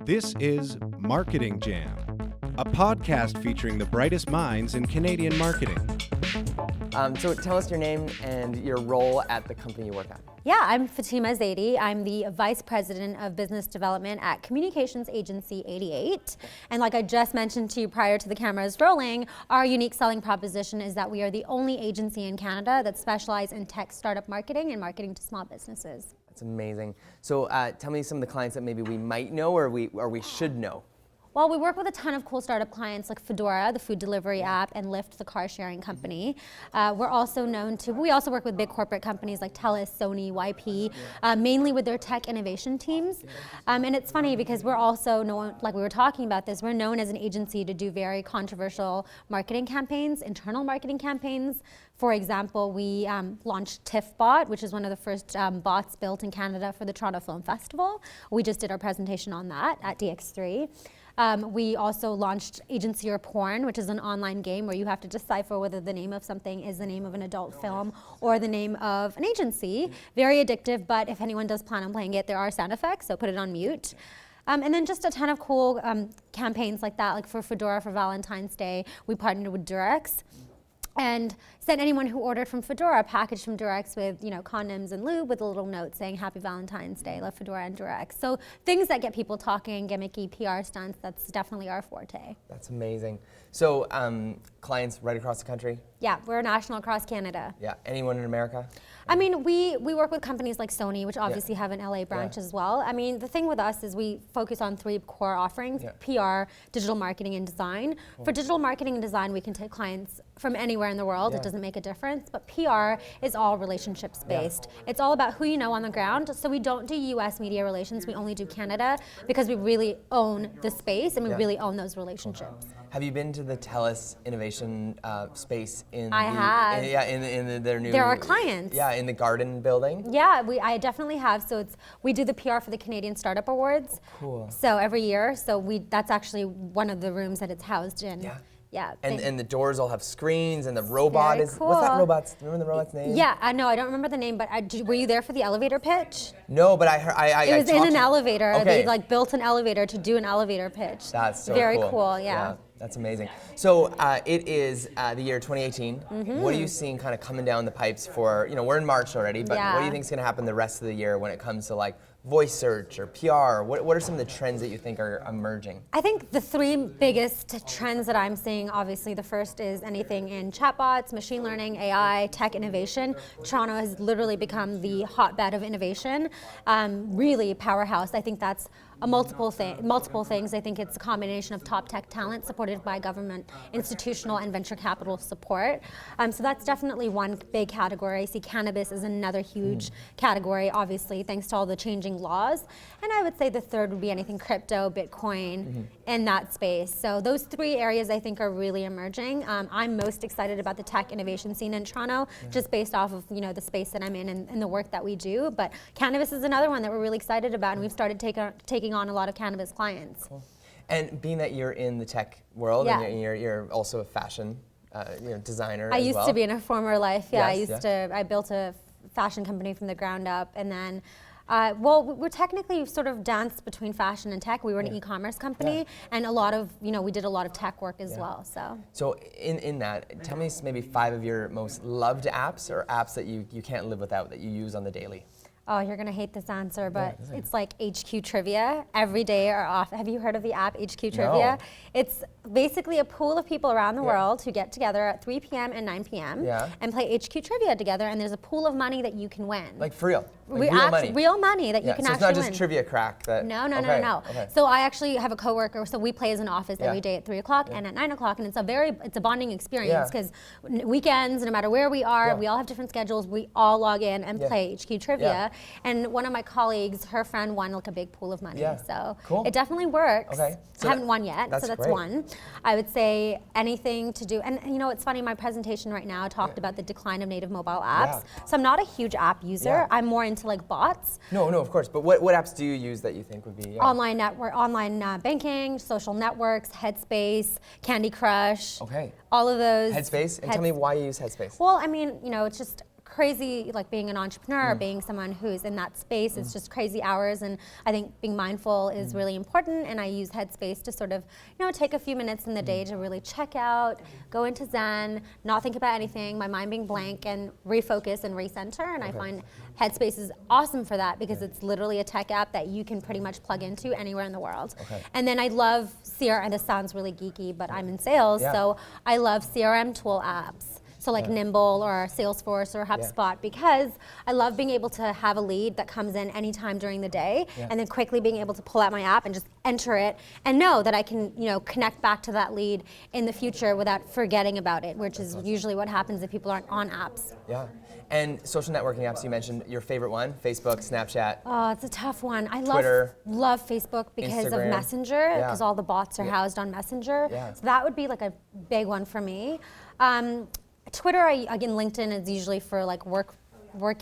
This is Marketing Jam, a podcast featuring the brightest minds in Canadian marketing. So tell us your name and your role at the company you work at. Yeah, I'm Fatima Zaidi. I'm the Vice President of Business Development at communications agency 88. And like I just mentioned to you prior to the cameras rolling, our unique selling proposition is that we are the only agency in Canada that specializes in tech startup marketing and marketing to small businesses. That's amazing. So tell me some of the clients that maybe we might know or we should know. Well, we work with a ton of cool startup clients like Foodora, the food delivery app, and Lyft, the car sharing company. We also work with big corporate companies like TELUS, Sony, YP, mainly with their tech innovation teams. And it's funny because we're also known, like we were talking about this, we're known as an agency to do very controversial marketing campaigns, internal marketing campaigns. For example, we launched TIFF-Bot, which is one of the first bots built in Canada for the Toronto Film Festival. We just did our presentation on that at DX3. We also launched Agency or Porn, which is an online game where you have to decipher whether the name of something is the name of an adult film or the name of an agency. Very addictive, but if anyone does plan on playing it, there are sound effects, so put it on mute. And then just a ton of cool campaigns like that, like for Foodora for Valentine's Day, we partnered with Durex and sent anyone who ordered from Foodora a package from Durex with, condoms and lube with a little note saying Happy Valentine's Day, love Foodora and Durex. So things that get people talking, gimmicky PR stunts, that's definitely our forte. That's amazing. So clients right across the country? Yeah, we're national across Canada. Yeah, anyone in America? I mean, we work with companies like Sony, which obviously have an LA branch as well. I mean, the thing with us is we focus on three core offerings, PR, digital marketing, and design. Cool. For digital marketing and design, we can take clients from anywhere in the world. It doesn't make a difference. But PR is all relationships based. It's all about who you know on the ground. So we don't do US media relations. We only do Canada because we really own the space and we really own those relationships. Have you been to the TELUS innovation space in their new? They're our clients. Yeah, in the Garden building. Yeah, I definitely have. So we do the PR for the Canadian Startup Awards. Oh, cool. So every year, that's actually one of the rooms that it's housed in. Yeah. Yeah. And the doors all have screens, and the robot is. Cool. What's that robot's? Remember the robot's name? Yeah, I know. I don't remember the name, but were you there for the elevator pitch? No, but I heard. It was in an elevator. Okay. They built an elevator to do an elevator pitch. That's so very cool. Yeah. That's amazing. So it is the year 2018. Mm-hmm. What are you seeing kind of coming down the pipes for? We're in March already, but what do you think is going to happen the rest of the year when it comes to like voice search or PR? What are some of the trends that you think are emerging? I think the three biggest trends that I'm seeing, obviously the first is anything in chatbots, machine learning, AI, tech innovation. Toronto has literally become the hotbed of innovation, really powerhouse. I think that's multiple things. I think it's a combination of top tech talent supported by government, institutional, and venture capital support. So that's definitely one big category. I see cannabis is another huge category, obviously, thanks to all the changing laws. And I would say the third would be anything crypto, Bitcoin, in that space. So those three areas I think are really emerging. I'm most excited about the tech innovation scene in Toronto, just based off of the space that I'm in and the work that we do. But cannabis is another one that we're really excited about, and we've started taking on a lot of cannabis clients. Cool. And being that you're in the tech world and you're also a fashion designer as well. I used to be in a former life. Yeah, Yes, I built a fashion company from the ground up, and then we're technically sort of danced between fashion and tech. We were an e-commerce company, and a lot of, we did a lot of tech work as well. So in that, tell me maybe 5 of your most loved apps or apps that you can't live without that you use on the daily. Oh, you're gonna hate this answer, but it's like HQ Trivia. Every day or off. Have you heard of the app HQ Trivia? No. It's basically a pool of people around the world who get together at 3 p.m. and 9 p.m. and play HQ Trivia together, and there's a pool of money that you can win. Like for real? Like real money that you can actually win. So it's not just trivia crack? No. Okay. So I actually have a coworker, so we play as an office every day at 3 o'clock and at 9 o'clock, and it's a bonding experience because weekends, no matter where we are, we all have different schedules, we all log in and play HQ Trivia. And one of my colleague, her friend won like a big pool of money. So it definitely works. Okay. So I haven't won yet, so that's great. one. I would say anything to do, and it's funny, my presentation right now talked about the decline of native mobile apps. So I'm not a huge app user. I'm more into like bots. No, of course. But what apps do you use that you think would be? Online banking, social networks, Headspace, Candy Crush. Okay. All of those. Headspace? And tell me why you use Headspace. Well, I mean, it's just crazy, like being an entrepreneur, being someone who's in that space, it's just crazy hours, and I think being mindful is really important, and I use Headspace to sort of, take a few minutes in the day to really check out, go into Zen, not think about anything, my mind being blank, and refocus and recenter, and I find Headspace is awesome for that because it's literally a tech app that you can pretty much plug into anywhere in the world. And then I love CRM, and this sounds really geeky, but I'm in sales, so I love CRM tool apps. So like Nimble or Salesforce or HubSpot, because I love being able to have a lead that comes in anytime during the day and then quickly being able to pull out my app and just enter it and know that I can, connect back to that lead in the future without forgetting about it, which is usually what happens if people aren't on apps. Yeah. And social networking apps, you mentioned your favorite one, Facebook, Snapchat. Oh, it's a tough one. I love Facebook because Instagram. of Messenger, because all the bots are housed on Messenger. So that would be like a big one for me. Twitter, again, LinkedIn is usually for like work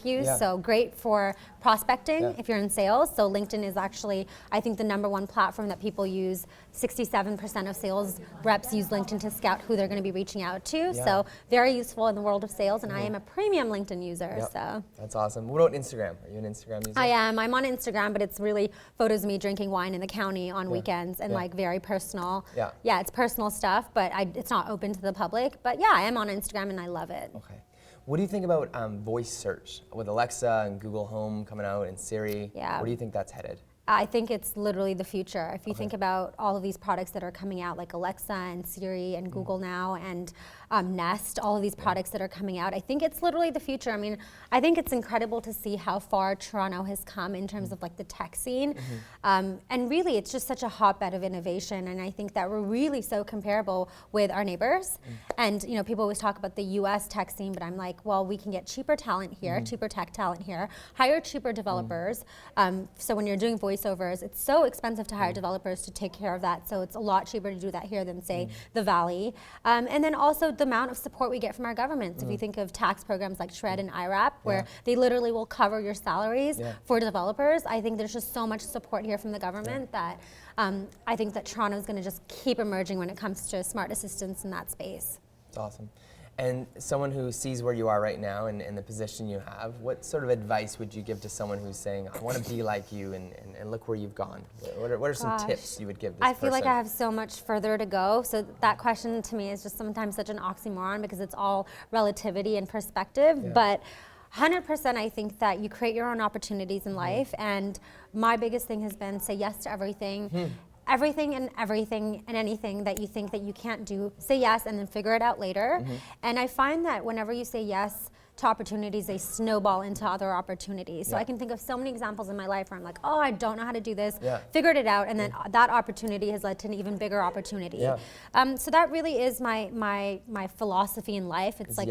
use, so great for prospecting if you're in sales. So LinkedIn is actually, I think, the #1 platform that people use. 67% of sales reps use LinkedIn to scout who they're going to be reaching out to. So very useful in the world of sales, and I am a premium LinkedIn user. So that's awesome. What about Instagram? Are you an Instagram user? I am. I'm on Instagram, but it's really photos of me drinking wine in the county on weekends and like very personal. Yeah, it's personal stuff, but it's not open to the public. But yeah, I am on Instagram and I love it. Okay. What do you think about voice search with Alexa and Google Home coming out and Siri? Yeah. Where do you think that's headed? I think it's literally the future. If you think about all of these products that are coming out, like Alexa and Siri and Google Now and Nest, all of these products that are coming out, I think it's literally the future. I mean, I think it's incredible to see how far Toronto has come in terms of like the tech scene. And really, it's just such a hotbed of innovation. And I think that we're really so comparable with our neighbors. And people always talk about the US tech scene, but I'm like, well, we can get cheaper talent here, cheaper tech talent here, hire cheaper developers. So when you're doing voiceovers, it's so expensive to hire developers to take care of that. So it's a lot cheaper to do that here than say the Valley. And then also the amount of support we get from our governments. If you think of tax programs like SHRED and IRAP, where they literally will cover your salaries for developers, I think there's just so much support here from the government that I think that Toronto is going to just keep emerging when it comes to smart assistants in that space. That's awesome. And someone who sees where you are right now and the position you have, what sort of advice would you give to someone who's saying, I want to be like you and look where you've gone? What are some tips you would give this person? I feel like I have so much further to go. So that question to me is just sometimes such an oxymoron because it's all relativity and perspective. But 100% I think that you create your own opportunities in life. And my biggest thing has been say yes to everything. Everything and anything that you think that you can't do, say yes and then figure it out later. And I find that whenever you say yes to opportunities, they snowball into other opportunities. So I can think of so many examples in my life where I'm like, oh, I don't know how to do this, figured it out, and then that opportunity has led to an even bigger opportunity. So that really is my philosophy in life. It's like,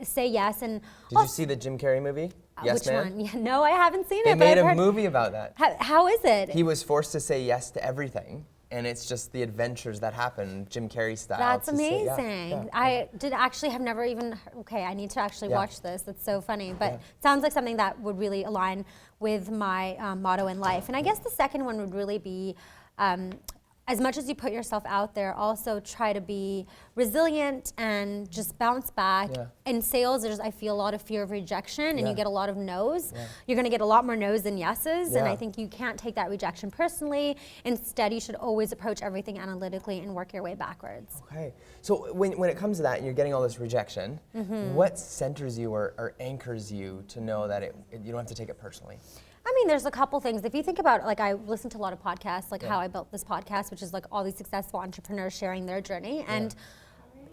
say yes. And did you see the Jim Carrey movie? Yes, which Man? one? Yeah, no, I haven't seen they it. They made a movie about that. How is it? He was forced to say yes to everything, and it's just the adventures that happen, Jim Carrey style. That's amazing. I did actually have never even, I need to actually watch this. That's so funny. But it sounds like something that would really align with my motto in life. And I guess the second one would really be, as much as you put yourself out there, also try to be resilient and just bounce back. In sales, I feel a lot of fear of rejection, and you get a lot of no's. You're going to get a lot more no's than yeses, and I think you can't take that rejection personally. Instead, you should always approach everything analytically and work your way backwards. Okay. So when it comes to that, and you're getting all this rejection, what centers you or anchors you to know that you don't have to take it personally? I mean, there's a couple things. If you think about, like, I listen to a lot of podcasts, like how I built this podcast, which is like all these successful entrepreneurs sharing their journey. And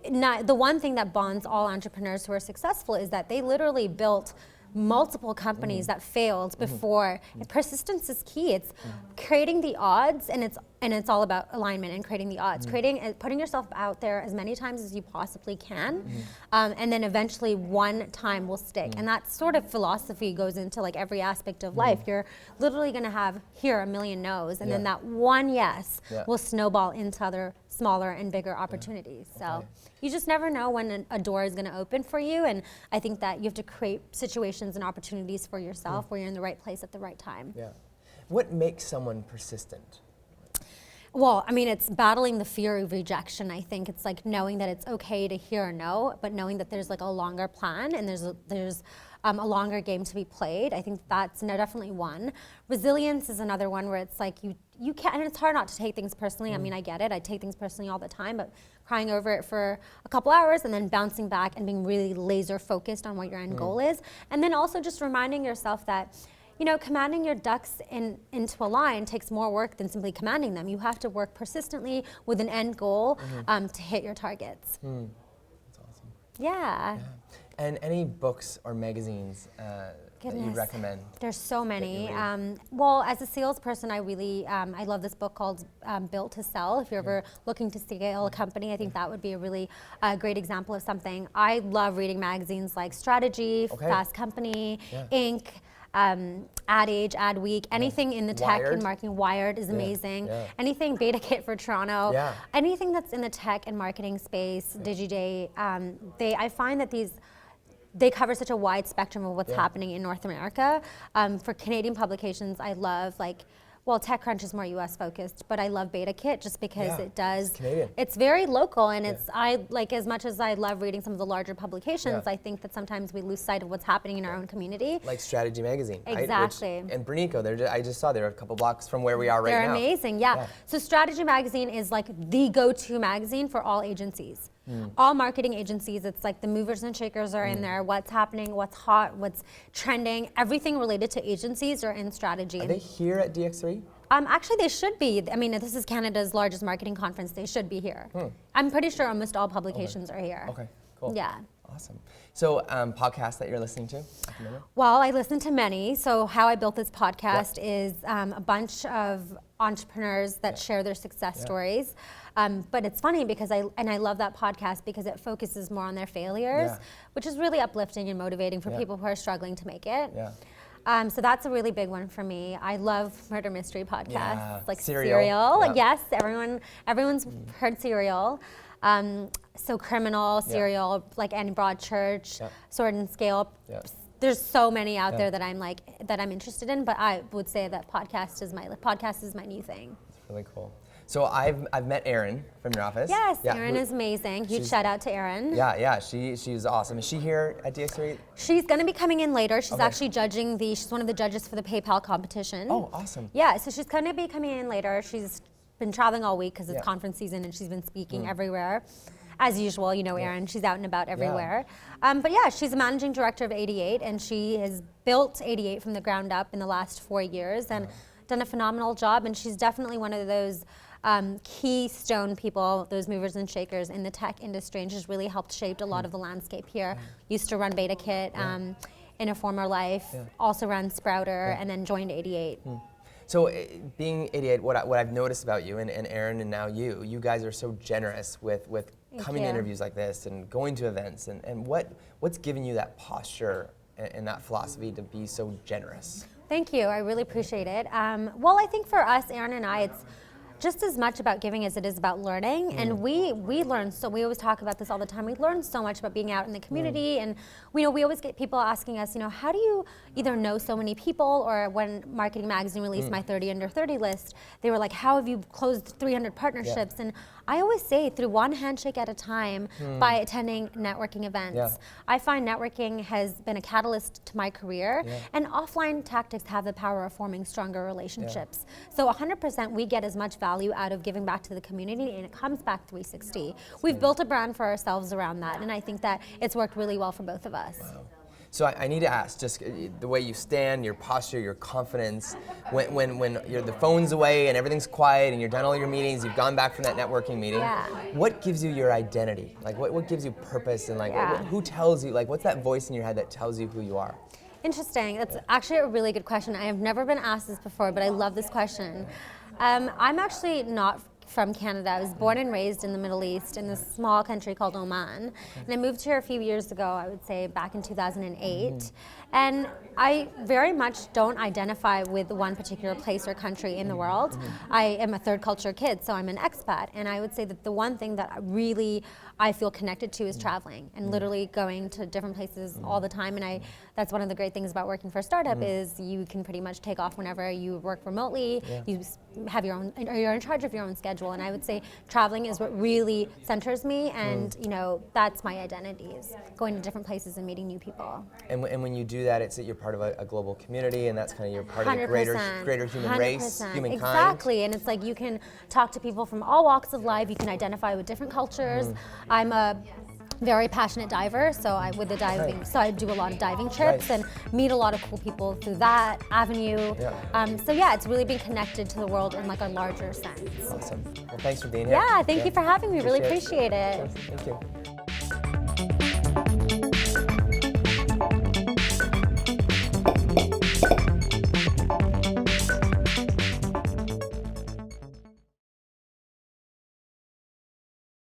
the one thing that bonds all entrepreneurs who are successful is that they literally built multiple companies that failed before. Persistence is key. It's creating the odds, and it's all about alignment and creating the odds. Putting yourself out there as many times as you possibly can, and then eventually one time will stick. And that sort of philosophy goes into like every aspect of life. You're literally going to hear a million no's, and then that one yes will snowball into other smaller and bigger opportunities. So you just never know when a door is going to open for you, and I think that you have to create situations and opportunities for yourself where you're in the right place at the right time. What makes someone persistent? Well, I mean, it's battling the fear of rejection. I think it's like knowing that it's okay to hear a no, but knowing that there's like a longer plan, and there's a longer game to be played. I think that's definitely one. Resilience is another one where it's like you can't, and it's hard not to take things personally. I mean, I get it. I take things personally all the time, but crying over it for a couple hours and then bouncing back and being really laser focused on what your end goal is. And then also just reminding yourself that, you know, commanding your ducks into a line takes more work than simply commanding them. You have to work persistently with an end goal to hit your targets. That's awesome. Yeah. And any books or magazines that you recommend? There's so many. Well, as a salesperson, I really, I love this book called Built to Sell. If you're ever looking to scale a company, I think that would be a really great example of something. I love reading magazines like Strategy, Fast Company, Inc., Ad Age, Ad Week, anything in the tech and marketing. Wired is amazing. Anything Beta Kit for Toronto, anything that's in the tech and marketing space, DigiDay. I find that they cover such a wide spectrum of what's happening in North America. For Canadian publications, I love TechCrunch is more US focused, but I love Beta Kit just because it's very local, and it's, as much as I love reading some of the larger publications, I think that sometimes we lose sight of what's happening in our own community. Like Strategy Magazine. Exactly. And Brunico, I just saw they're a couple blocks from where we are right now. They're amazing, So Strategy Magazine is like the go-to magazine for all agencies. All marketing agencies, it's like the movers and shakers are in there, what's happening, what's hot, what's trending, everything related to agencies are in Strategy. Are they here at DX3? Actually, they should be. I mean, this is Canada's largest marketing conference. They should be here. I'm pretty sure almost all publications are here. Okay, cool. Yeah. Awesome. So, podcasts that you're listening to? Well, I listen to many. So how I built this podcast is a bunch of entrepreneurs that share their success stories. But it's funny because I love that podcast because it focuses more on their failures, which is really uplifting and motivating for people who are struggling to make it. So that's a really big one for me. I love murder mystery podcasts, like Serial. Yes, everyone's heard Serial. So Criminal, Serial, like Annie Broadchurch, Sword and Scale. There's so many out there that I'm interested in, but I would say that podcast is my new thing. That's really cool. So I've met Erin from your office. Yes, Erin is amazing. Huge shout out to Erin. Yeah, she's awesome. Is she here at DX3? She's going to be coming in later. She's actually she's one of the judges for the PayPal competition. Oh, awesome. Yeah, so she's going to be coming in later. She's been traveling all week because it's conference season, and she's been speaking everywhere. As usual, you know, Erin, she's out and about everywhere. But yeah, she's a managing director of 88, and she has built 88 from the ground up in the last 4 years and done a phenomenal job. And she's definitely one of those keystone people, those movers and shakers in the tech industry, and she's really helped shape a lot of the landscape here. Used to run Beta Kit in a former life, also ran Sprouter, and then joined 88. So being 88, what I've noticed about you and Erin and now you guys are so generous with coming to interviews like this and going to events, and what's giving you that posture and that philosophy to be so generous? Thank you, I really appreciate it. Well, I think for us, Erin and I, it's just as much about giving as it is about learning, and we learn. So we always talk about this all the time. We learn so much about being out in the community, and we always get people asking us, how do you either know so many people, or when Marketing Magazine released my 30 under 30 list, they were like, how have you closed 300 partnerships? And I always say, through one handshake at a time, by attending networking events. I find networking has been a catalyst to my career, and offline tactics have the power of forming stronger relationships. So 100% we get as much value out of giving back to the community, and it comes back 360. We've built a brand for ourselves around that, and I think that it's worked really well for both of us. Wow. So I need to ask, just the way you stand, your posture, your confidence, when the phone's away and everything's quiet and you're done all your meetings, you've gone back from that networking meeting, what gives you your identity? Like what gives you purpose, and who tells you, what's that voice in your head that tells you who you are? Interesting. That's actually a really good question. I have never been asked this before, but I love this question. I'm actually not from Canada. I was born and raised in the Middle East in this small country called Oman. And I moved here a few years ago, I would say back in 2008. And I very much don't identify with one particular place or country in the world. I am a third culture kid, so I'm an expat. And I would say that the one thing that really I feel connected to is traveling and literally going to different places all the time. And that's one of the great things about working for a startup is you can pretty much take off whenever. You work remotely, you have your own, or you're in charge of your own schedule. And I would say traveling is what really centers me, and you know, that's my identity, is going to different places and meeting new people. And when you do that, it's that you're part of a global community, and that's kind of you're part of the greater human race, humankind. Exactly, and it's like you can talk to people from all walks of life. You can identify with different cultures. I'm a very passionate diver, so I do a lot of diving trips and meet a lot of cool people through that avenue. So yeah, it's really been connected to the world in like a larger sense. Awesome. Well, thanks for being here. Yeah, thank you for having me. Really appreciate it. Thank you.